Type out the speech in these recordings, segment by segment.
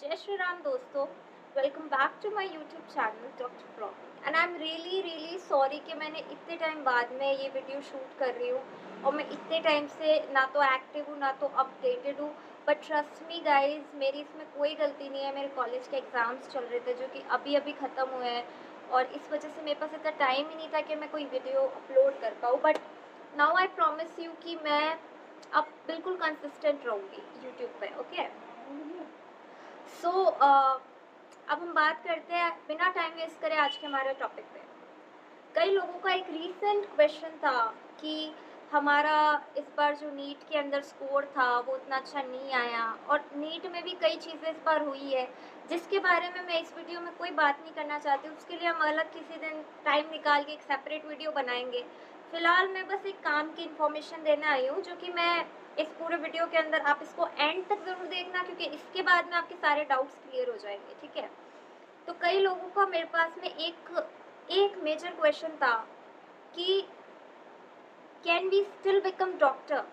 जय श्री राम दोस्तों। Welcome back to my YouTube channel doctor blog and I am really sorry कि मैंने इतने टाइम बाद में ये वीडियो शूट कर रही हूँ और मैं इतने टाइम से ना तो एक्टिव हूँ ना तो अपडेटेड हूँ। बट ट्रस्ट मी गाइज, मेरी इसमें कोई गलती नहीं है। मेरे कॉलेज के एग्ज़ाम्स चल रहे थे जो कि अभी अभी ख़त्म हुए हैं और इस वजह से मेरे पास इतना टाइम ही नहीं था कि मैं कोई वीडियो अपलोड कर पाऊँ। But now I promise you कि मैं अब बिल्कुल कंसिस्टेंट रहूँगी यूट्यूब पे। ओके, सो अब हम बात करते हैं बिना टाइम वेस्ट करे आज के हमारे टॉपिक पे। कई लोगों का एक रीसेंट क्वेश्चन था कि हमारा इस बार जो नीट के अंदर स्कोर था वो उतना अच्छा नहीं आया और नीट में भी कई चीज़ें इस बार हुई है जिसके बारे में मैं इस वीडियो में कोई बात नहीं करना चाहती। उसके लिए हम अलग किसी दिन टाइम निकाल के एक सेपरेट वीडियो बनाएंगे। फ़िलहाल मैं बस एक काम की इन्फॉर्मेशन देने आई हूँ जो कि मैं इस पूरे वीडियो के अंदर, आप इसको एंड तक ज़रूर देखना क्योंकि इसके बाद में आपके सारे डाउट्स क्लियर हो जाएंगे। ठीक है, तो कई लोगों का मेरे पास में एक मेजर क्वेश्चन था कि can we still become doctor.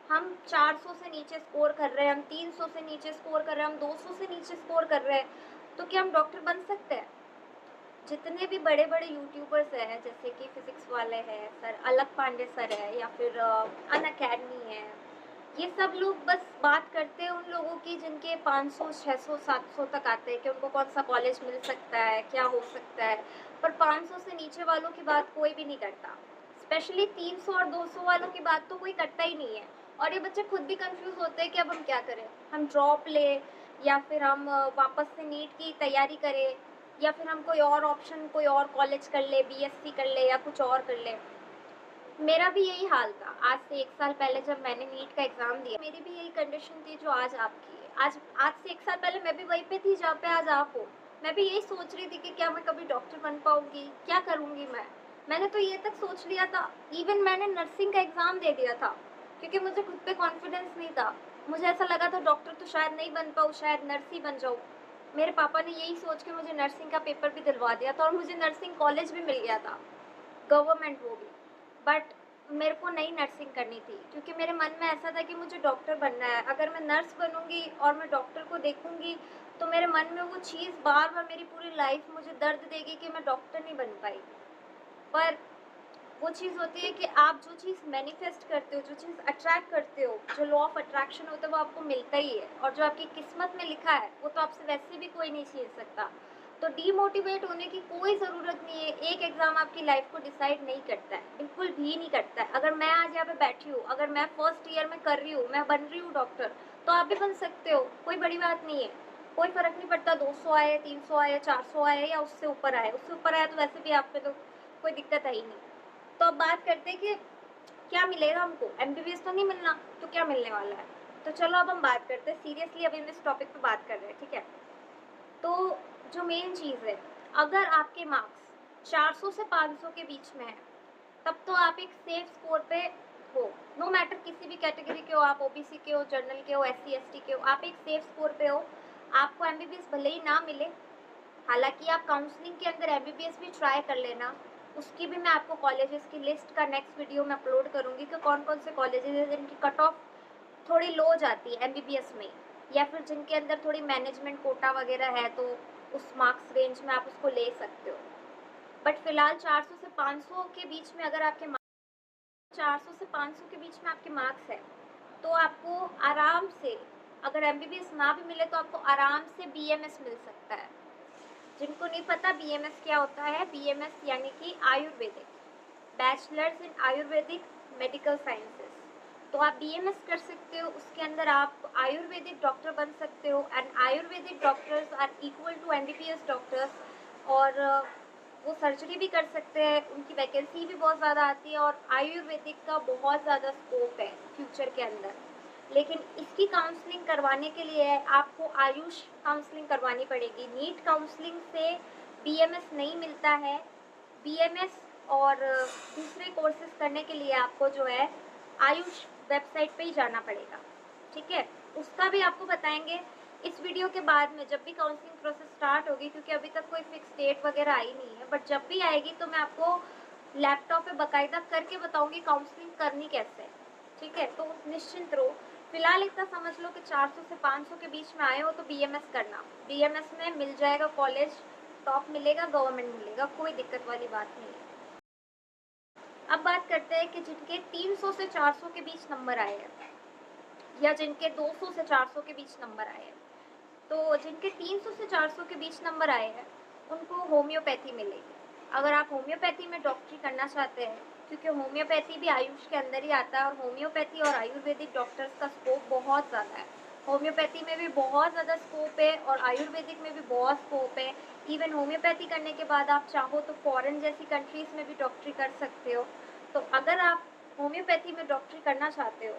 हम 400 से नीचे स्कोर कर रहे हैं, हम 300 से नीचे स्कोर कर रहे हैं, हम 200 से नीचे स्कोर कर रहे हैं, तो क्या हम डॉक्टर बन सकते हैं? जितने भी बड़े बड़े यूट्यूबर्स हैं जैसे कि फिजिक्स वाले हैं सर अलग पांडे सर है या फिर अन अकेडमी है, ये सब लोग बस बात करते हैं उन लोगों की जिनके 500 600 700 तक आते हैं कि उनको कौन सा कॉलेज मिल सकता है, क्या हो सकता है। पर 500 से नीचे वालों की बात कोई भी नहीं करता। स्पेशली 300 और 200 वालों की बात तो कोई करता ही नहीं है। और ये बच्चे खुद भी कंफ्यूज होते हैं कि अब हम क्या करें, हम ड्रॉप ले या फिर हम वापस से नीट की तैयारी करें या फिर हम कोई और ऑप्शन, कोई और कॉलेज कर ले, बीएससी कर ले या कुछ और कर ले। मेरा भी यही हाल था आज से 1 साल पहले जब मैंने नीट का एग्ज़ाम दिया। मेरी भी यही कंडीशन थी जो आज आपकी है। आज से 1 साल पहले मैं भी वहीं पे थी जहाँ पे आज आप हो। मैं भी यही सोच रही थी कि क्या मैं कभी डॉक्टर बन पाऊँगी, क्या करूँगी मैं। मैंने तो ये तक सोच लिया था, इवन मैंने नर्सिंग का एग्ज़ाम दे दिया था क्योंकि मुझे खुद पे कॉन्फिडेंस नहीं था। मुझे ऐसा लगा था डॉक्टर तो शायद नहीं बन पाऊँ, शायद नर्स ही बन जाऊँ। मेरे पापा ने यही सोच के मुझे नर्सिंग का पेपर भी दिलवा दिया था और मुझे नर्सिंग कॉलेज भी मिल गया था, गवर्नमेंट वो भी। बट मेरे को नई नर्सिंग करनी थी क्योंकि मेरे मन में ऐसा था कि मुझे डॉक्टर बनना है। अगर मैं नर्स बनूंगी और मैं डॉक्टर को देखूंगी तो मेरे मन में वो चीज़ बार बार मेरी पूरी लाइफ मुझे दर्द देगी कि मैं डॉक्टर नहीं बन पाई। पर वो चीज़ होती है कि आप जो चीज़ मैनिफेस्ट करते हो, जो चीज़ अट्रैक्ट करते हो, जो लॉ ऑफ अट्रैक्शन होता है वो आपको मिलता ही है और जो आपकी किस्मत में लिखा है वो तो आपसे वैसे भी कोई नहीं छीन सकता। तो डीमोटिवेट होने की कोई ज़रूरत नहीं है। एक एग्ज़ाम आपकी लाइफ को डिसाइड नहीं करता है, बिल्कुल भी नहीं करता है। अगर मैं आज यहाँ पे बैठी हूँ, अगर मैं फर्स्ट ईयर में कर रही हूँ, मैं बन रही हूँ डॉक्टर, तो आप भी बन सकते हो, कोई बड़ी बात नहीं है। कोई फ़र्क नहीं पड़ता 200 आए, 300 आए, 400 आए या उससे ऊपर आए। उससे ऊपर आया तो वैसे भी आप पे तो कोई दिक्कत है ही नहीं। तो अब बात करते हैं कि क्या मिलेगा हमको। एमबीबीएस तो नहीं मिलना, तो क्या मिलने वाला है। तो चलो अब हम बात करते हैं सीरियसली, अभी हम इस टॉपिक पे बात कर रहे हैं। ठीक है, तो जो मेन चीज़ है, अगर आपके मार्क्स 400 से 500 के बीच में है तब तो आप एक सेफ स्कोर पे हो। नो मैटर किसी भी कैटेगरी के हो, आप ओबीसी के हो, जनरल के हो, एससी एसटी के हो, आप एक सेफ स्कोर पे हो। आपको एमबीबीएस भले ही ना मिले, हालांकि आप काउंसलिंग के अंदर एमबीबीएस भी ट्राई कर लेना। उसकी भी मैं आपको कॉलेजेस की लिस्ट का नेक्स्ट वीडियो में अपलोड करूँगी कि कौन कौन से कॉलेजेस हैं जिनकी कट ऑफ थोड़ी लो जाती है एमबीबीएस में, या फिर जिनके अंदर थोड़ी मैनेजमेंट कोटा वगैरह है तो उस मार्क्स रेंज में आप उसको ले सकते हो। बट फिलहाल 400 से 500 के बीच में अगर आपके 400 से 500 के बीच में आपके मार्क्स है तो आपको आराम से, अगर एमबीबीएस ना भी मिले तो आपको आराम से बीएमएस मिल सकता है। जिनको नहीं पता बीएमएस क्या होता है, बीएमएस यानी कि Ayurvedic, bachelors in Ayurvedic medical sciences. तो आप बीएमएस कर सकते हो, उसके अंदर आप आयुर्वेदिक डॉक्टर बन सकते हो and ayurvedic doctors are equal to MBBS doctors. और वो सर्जरी भी कर सकते हैं, उनकी वैकेंसी भी बहुत ज़्यादा आती है और आयुर्वेदिक का बहुत ज़्यादा स्कोप है फ्यूचर के अंदर। लेकिन इसकी काउंसलिंग करवाने के लिए आपको आयुष काउंसलिंग करवानी पड़ेगी। नीट काउंसलिंग से बीएमएस नहीं मिलता है। बीएमएस और दूसरे कोर्सेज करने के लिए आपको जो है आयुष वेबसाइट पे ही जाना पड़ेगा। ठीक है, उसका भी आपको बताएंगे इस वीडियो के बाद में, जब भी काउंसलिंग प्रोसेस स्टार्ट होगी, क्योंकि अभी तक कोई फिक्स डेट वगैरह आई नहीं है। बट जब भी आएगी तो मैं आपको लैपटॉप पे बाकायदा करके बताऊंगी काउंसलिंग करनी कैसे है। ठीक है, तो निश्चिंत रहो। फिलहाल इतना समझ लो कि 400 से 500 के बीच में आए हो तो बीएमएस करना। बीएमएस में मिल जाएगा कॉलेज, टॉप मिलेगा, गवर्नमेंट मिलेगा, कोई दिक्कत वाली बात नहीं है। अब बात करते हैं कि जिनके 300 से 400 के बीच नंबर आए हैं या जिनके 200 से 400 के बीच नंबर आए हैं, तो जिनके 300 से 400 के बीच नंबर आए हैं उनको होम्योपैथी मिलेगी। अगर आप होम्योपैथी में डॉक्टरी करना चाहते हैं, क्योंकि होम्योपैथी भी आयुष के अंदर ही आता है और होम्योपैथी और आयुर्वेदिक डॉक्टर्स का स्कोप बहुत ज़्यादा है। होम्योपैथी में भी बहुत ज़्यादा स्कोप है और आयुर्वेदिक में भी बहुत स्कोप है। इवन होम्योपैथी करने के बाद आप चाहो तो फॉरेन जैसी कंट्रीज़ में भी डॉक्टरी कर सकते हो। तो अगर आप होम्योपैथी में डॉक्टरी करना चाहते हो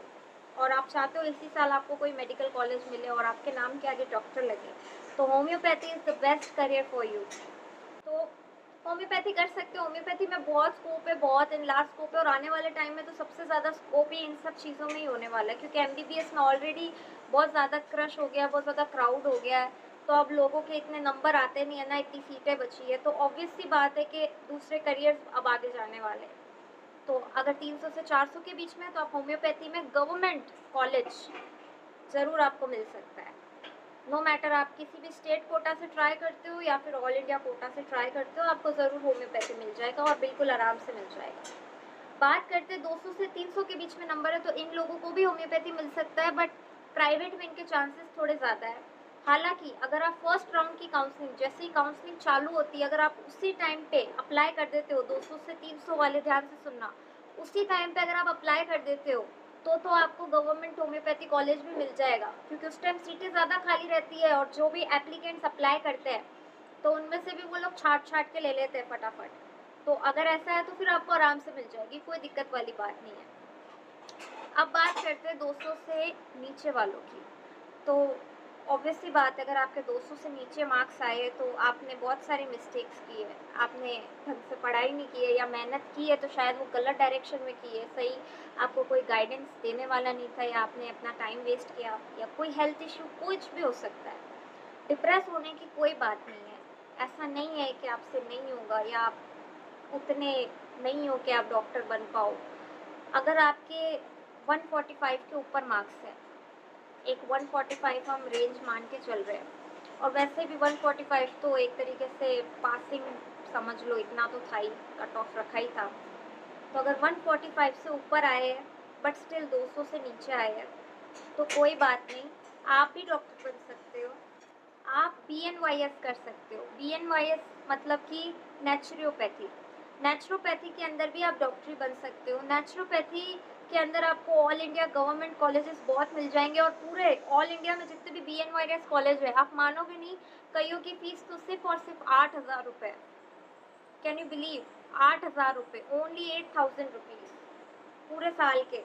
और आप चाहते हो इसी साल आपको कोई मेडिकल कॉलेज मिले और आपके नाम के आगे डॉक्टर लगे, तो homeopathy is the best career for you. तो होम्योपैथी कर सकते हो। होम्योपैथी में बहुत स्कोप है, बहुत लार्ज स्कोप है और आने वाले टाइम में तो सबसे ज़्यादा स्कोप ही इन सब चीज़ों में ही होने वाला है, क्योंकि एमबीबीएस में ऑलरेडी बहुत ज़्यादा क्रश हो गया, बहुत ज़्यादा क्राउड हो गया है। तो अब लोगों के इतने नंबर आते नहीं है ना, इतनी सीटें बची है, तो ऑब्वियस सी बात है कि दूसरे करियर्स अब आगे जाने वाले हैं। तो अगर 300 से 400 के बीच में तो आप होम्योपैथी में गवर्नमेंट कॉलेज ज़रूर आपको मिल सकता है। नो मैटर आप किसी भी स्टेट कोटा से ट्राई करते हो या फिर ऑल इंडिया कोटा से ट्राई करते हो, आपको ज़रूर होम्योपैथी मिल जाएगा और बिल्कुल आराम से मिल जाएगा। बात करते 200 से 300 के बीच में नंबर है तो इन लोगों को भी होम्योपैथी मिल सकता है, बट प्राइवेट में इनके चांसेस थोड़े ज़्यादा है। हालांकि अगर आप फर्स्ट राउंड की काउंसलिंग, जैसे ही काउंसलिंग चालू होती है, अगर आप उसी टाइम पे अप्लाई कर देते हो, 200 से 300 वाले ध्यान से सुनना, उसी टाइम पे अगर आप अप्लाई कर देते हो तो आपको गवर्नमेंट होम्योपैथी कॉलेज भी मिल जाएगा, क्योंकि उस टाइम सीटें ज़्यादा खाली रहती है और जो भी एप्लीकेंट्स अप्लाई करते हैं तो उनमें से भी वो लोग छाट छाट के ले लेते हैं फटाफट। तो अगर ऐसा है तो फिर आपको आराम से मिल जाएगी, कोई दिक्कत वाली बात नहीं है। अब बात करते हैं 200 से नीचे वालों की। तो ऑब्वियस सी बात है, अगर आपके 200 से नीचे मार्क्स आए तो आपने बहुत सारी मिस्टेक्स की है, आपने ढंग से पढ़ाई नहीं की है या मेहनत की है तो शायद वो गलत डायरेक्शन में की है, सही आपको कोई गाइडेंस देने वाला नहीं था या आपने अपना टाइम वेस्ट किया या कोई हेल्थ इशू कुछ भी हो सकता है। डिप्रेस होने की कोई बात नहीं है, ऐसा नहीं है कि आपसे नहीं होगा या आप उतने नहीं हो कि आप डॉक्टर बन पाओ। अगर आपके 145 के ऊपर मार्क्स है, एक 145 हम रेंज मान के चल रहे हैं और वैसे भी 145 तो एक तरीके से पासिंग समझ लो, इतना तो था ही, कट ऑफ रखा ही था। तो अगर 145 से ऊपर आए हैं बट स्टिल 200 से नीचे आए हैं तो कोई बात नहीं, आप भी डॉक्टर बन सकते हो। आप BNYS कर सकते हो। BNYS मतलब कि नेचुरोपैथी। नेचुरोपैथी के अंदर भी आप डॉक्टरी बन सकते हो। नेचुरोपैथी के अंदर आपको ऑल इंडिया गवर्नमेंट कॉलेजेस बहुत मिल जाएंगे और पूरे ऑल इंडिया में जितने भी BNYS कॉलेज है, आप मानोगे नहीं, कईयों की फीस तो सिर्फ और सिर्फ 8,000 रुपये। Can you believe? 8,000 रुपये, ओनली 8,000 रुपीज़ पूरे साल के।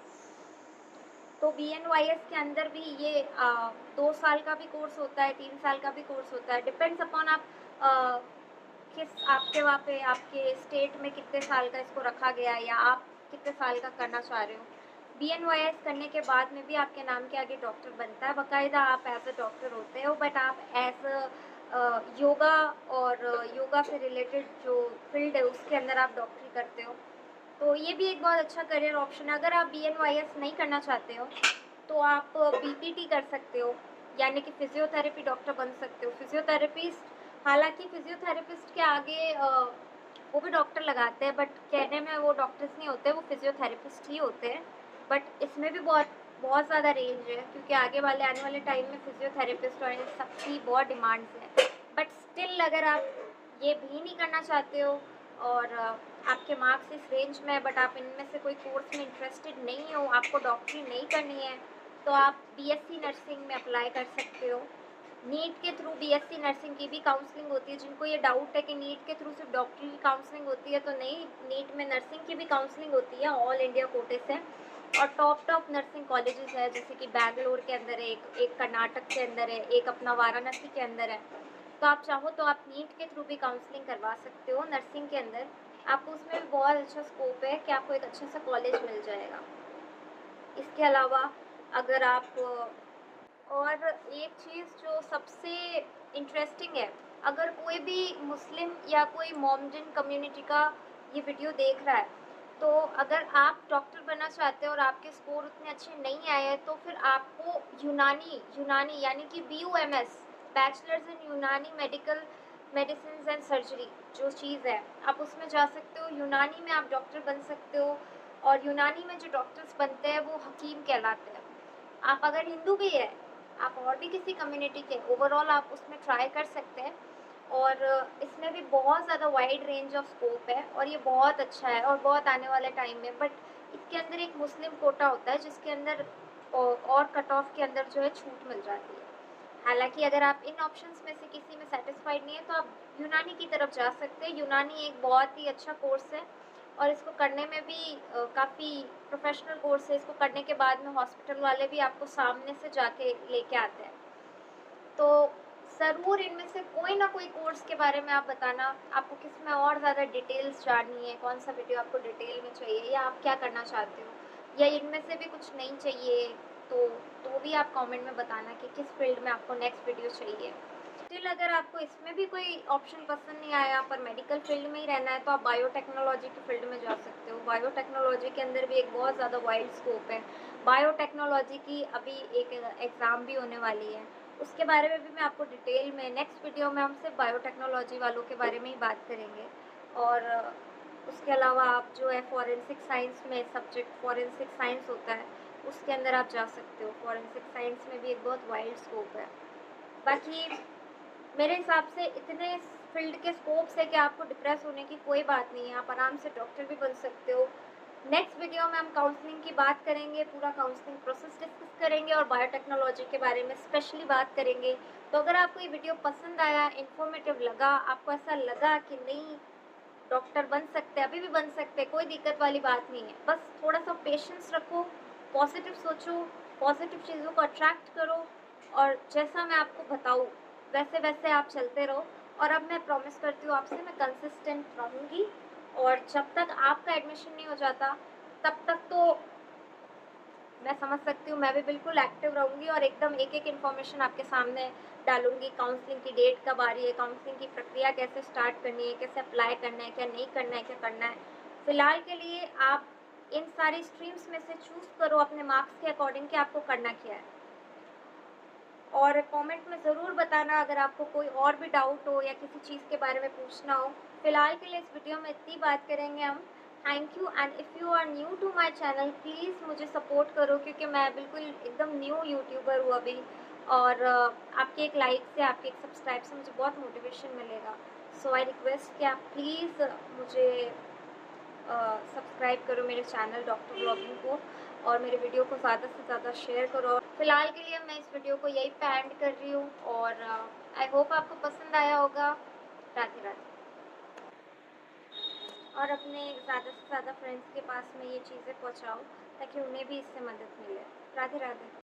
तो BNYS के अंदर भी ये 2 साल का भी कोर्स होता है, 3 साल का भी कोर्स होता है, डिपेंड्स अपॉन आप आ, किस आपके वहाँ पे आपके स्टेट में कितने साल का इसको रखा गया है या आप कितने साल का करना चाह रहे हो। BNYS करने के बाद में भी आपके नाम के आगे डॉक्टर बनता है, बाकायदा आप एज अ डॉक्टर होते हो, बट आप एज योगा और योगा से रिलेटेड जो फील्ड है उसके अंदर आप डॉक्टरी करते हो। तो ये भी एक बहुत अच्छा करियर ऑप्शन है। अगर आप BNYS नहीं करना चाहते हो तो आप BPT कर सकते हो, यानी कि फिजियोथेरेपी डॉक्टर बन सकते हो। फिजियोथेरेपिस्ट, हालांकि फिजियोथेरेपिस्ट के आगे वो भी डॉक्टर लगाते हैं, बट कहने में वो डॉक्टर्स नहीं होते, वो फिजियोथेरेपिस्ट ही होते हैं। बट इसमें भी बहुत बहुत ज़्यादा रेंज है, क्योंकि आगे वाले आने वाले टाइम में फिजियोथेरेपिस्ट और इन सबकी बहुत डिमांड्स हैं। बट स्टिल अगर आप ये भी नहीं करना चाहते हो और आपके मार्क्स इस रेंज में है बट आप इनमें से कोई कोर्स में इंटरेस्टेड नहीं हो, आपको डॉक्टरी नहीं करनी है, तो आप BSc नर्सिंग में अप्लाई कर सकते हो। नीट के थ्रू BSc नर्सिंग की भी काउंसलिंग होती है। जिनको ये डाउट है कि नीट के थ्रू सिर्फ डॉक्टरी की काउंसलिंग होती है, तो नहीं, नीट में नर्सिंग की भी काउंसलिंग होती है ऑल इंडिया कोटे से। और टॉप नर्सिंग कॉलेजेस है, जैसे कि बैंगलोर के अंदर है एक कर्नाटक के अंदर है, एक अपना वाराणसी के अंदर है। तो आप चाहो तो आप नीट के थ्रू भी काउंसलिंग करवा सकते हो नर्सिंग के अंदर। आपको उसमें भी बहुत अच्छा स्कोप है कि आपको एक अच्छा सा कॉलेज मिल जाएगा। इसके अलावा अगर आप और एक चीज़ जो सबसे इंटरेस्टिंग है, अगर कोई भी मुस्लिम या कोई मोमडन कम्युनिटी का ये वीडियो देख रहा है तो अगर आप डॉक्टर बनना चाहते हो और आपके स्कोर उतने अच्छे नहीं आए हैं, तो फिर आपको यूनानी यूनानी यानी कि BUMS, बैचलर्स इन यूनानी मेडिकल मेडिसिन एंड सर्जरी, जो चीज़ है आप उसमें जा सकते हो। यूनानी में आप डॉक्टर बन सकते हो, और यूनानी में जो डॉक्टर्स बनते हैं वो हकीम कहलाते हैं। आप अगर हिंदू भी है, आप और भी किसी कम्युनिटी के, ओवरऑल आप उसमें ट्राई कर सकते हैं। और इसमें भी बहुत ज़्यादा वाइड रेंज ऑफ स्कोप है, और ये बहुत अच्छा है और बहुत आने वाले टाइम में। बट इसके अंदर एक मुस्लिम कोटा होता है जिसके अंदर और कट ऑफ के अंदर जो है छूट मिल जाती है। हालांकि अगर आप इन ऑप्शंस में से किसी में सेटिस्फाइड नहीं है, तो आप यूनानी की तरफ जा सकते हैं। यूनानी एक बहुत ही अच्छा कोर्स है, और इसको करने में भी काफ़ी प्रोफेशनल कोर्स है। इसको करने के बाद में हॉस्पिटल वाले भी आपको सामने से जाके लेके आते हैं। तो ज़रूर इनमें से कोई ना कोई कोर्स के बारे में आप बताना, आपको किस में और ज़्यादा डिटेल्स जाननी है, कौन सा वीडियो आपको डिटेल में चाहिए, या आप क्या करना चाहते हो, या इनमें से भी कुछ नहीं चाहिए, तो भी आप कमेंट में बताना कि किस फील्ड में आपको नेक्स्ट वीडियो चाहिए। स्टिल अगर आपको इसमें भी कोई ऑप्शन पसंद नहीं आया पर मेडिकल फील्ड में ही रहना है, तो आप बायोटेक्नोलॉजी की फील्ड में जा सकते हो। बायोटेक्नोलॉजी के अंदर भी एक बहुत ज़्यादा वाइड स्कोप है। बायोटेक्नोलॉजी की अभी एक एग्ज़ाम भी होने वाली है, उसके बारे में भी मैं आपको डिटेल में नेक्स्ट वीडियो में, हम सिर्फ बायोटेक्नोलॉजी वालों के बारे में ही बात करेंगे। और उसके अलावा आप जो है फॉरेंसिक साइंस में, सब्जेक्ट फॉरेंसिक साइंस होता है, उसके अंदर आप जा सकते हो। फॉरेंसिक साइंस में भी एक बहुत वाइड स्कोप है। बाकी मेरे हिसाब से इतने फील्ड के स्कोप्स है कि आपको डिप्रेस होने की कोई बात नहीं है, आप आराम से डॉक्टर भी बन सकते हो। नेक्स्ट वीडियो में हम काउंसलिंग की बात करेंगे, पूरा काउंसलिंग प्रोसेस डिस्कस करेंगे, और बायोटेक्नोलॉजी के बारे में स्पेशली बात करेंगे। तो अगर आपको ये वीडियो पसंद आया, इन्फॉर्मेटिव लगा, आपको ऐसा लगा कि नहीं डॉक्टर बन सकते, अभी भी बन सकते, कोई दिक्कत वाली बात नहीं है, बस थोड़ा सा पेशेंस रखो, पॉजिटिव सोचो, पॉजिटिव चीज़ों को अट्रैक्ट करो, और जैसा मैं आपको बताऊँ वैसे वैसे आप चलते रहो। और अब मैं प्रॉमिस करती हूँ आपसे, मैं कंसिस्टेंट रहूँगी, और जब तक आपका एडमिशन नहीं हो जाता तब तक तो मैं समझ सकती हूँ, मैं भी बिल्कुल एक्टिव रहूँगी, और एकदम एक एक इन्फॉर्मेशन आपके सामने डालूँगी। काउंसलिंग की डेट कब आ रही है, काउंसलिंग की प्रक्रिया कैसे स्टार्ट करनी है, कैसे अप्लाई करना है, क्या नहीं करना है, क्या करना है। फ़िलहाल के लिए आप इन सारी स्ट्रीम्स में से चूज़ करो अपने मार्क्स के अकॉर्डिंग कि आपको करना क्या है। और कमेंट में ज़रूर बताना अगर आपको कोई और भी डाउट हो या किसी चीज़ के बारे में पूछना हो। फ़िलहाल के लिए इस वीडियो में इतनी बात करेंगे हम। Thank you, and if you are new to my channel please मुझे सपोर्ट करो, क्योंकि मैं बिल्कुल एकदम न्यू यूट्यूबर हूँ अभी, और आपके एक लाइक से, आपके एक सब्सक्राइब से मुझे बहुत मोटिवेशन मिलेगा। सो आई रिक्वेस्ट कि आप प्लीज़ मुझे सब्सक्राइब करो मेरे चैनल डॉक्टर ब्लॉगिंग को, और मेरे वीडियो को ज़्यादा से ज़्यादा शेयर करो। फ़िलहाल के लिए मैं इस वीडियो को यहीं पे एंड कर रही हूँ, और आई होप आपको पसंद आया होगा। राधे राधे। और अपने ज़्यादा से ज़्यादा फ्रेंड्स के पास में ये चीज़ें पहुँचाओ ताकि उन्हें भी इससे मदद मिले। राधे राधे।